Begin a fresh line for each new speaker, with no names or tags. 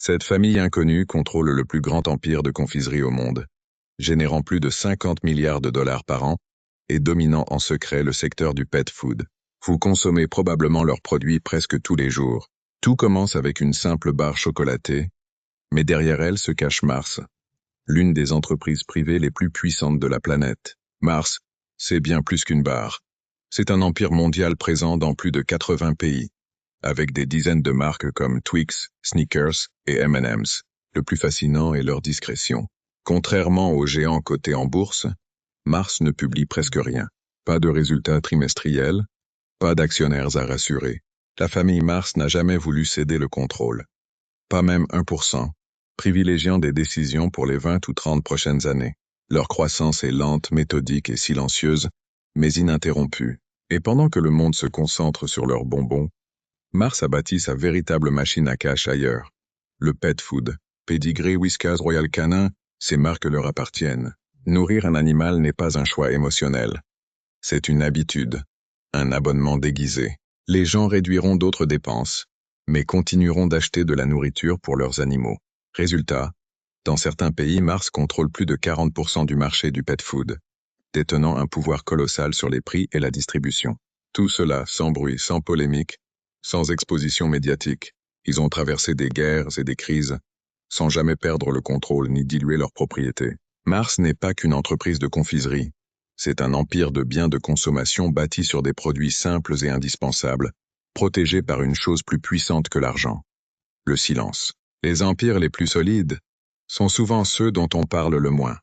Cette famille inconnue contrôle le plus grand empire de confiserie au monde, générant plus de 50 milliards de dollars par an et dominant en secret le secteur du pet food. Vous consommez probablement leurs produits presque tous les jours. Tout commence avec une simple barre chocolatée, mais derrière elle se cache Mars, l'une des entreprises privées les plus puissantes de la planète. Mars, c'est bien plus qu'une barre. C'est un empire mondial présent dans plus de 80 pays, avec des dizaines de marques comme Twix, Snickers et M&M's. Le plus fascinant est leur discrétion. Contrairement aux géants cotés en bourse, Mars ne publie presque rien. Pas de résultats trimestriels, pas d'actionnaires à rassurer. La famille Mars n'a jamais voulu céder le contrôle. Pas même 1%, privilégiant des décisions pour les 20 ou 30 prochaines années. Leur croissance est lente, méthodique et silencieuse, mais ininterrompue. Et pendant que le monde se concentre sur leurs bonbons, Mars a bâti sa véritable machine à cash ailleurs. Le pet food, Pedigree, Whiskas, Royal Canin, ces marques leur appartiennent. Nourrir un animal n'est pas un choix émotionnel. C'est une habitude, un abonnement déguisé. Les gens réduiront d'autres dépenses, mais continueront d'acheter de la nourriture pour leurs animaux. Résultat, dans certains pays, Mars contrôle plus de 40% du marché du pet food, détenant un pouvoir colossal sur les prix et la distribution. Tout cela sans bruit, sans polémique, sans exposition médiatique. Ils ont traversé des guerres et des crises, sans jamais perdre le contrôle ni diluer leur propriété. Mars n'est pas qu'une entreprise de confiserie. C'est un empire de biens de consommation bâti sur des produits simples et indispensables, protégés par une chose plus puissante que l'argent. Le silence. Les empires les plus solides sont souvent ceux dont on parle le moins.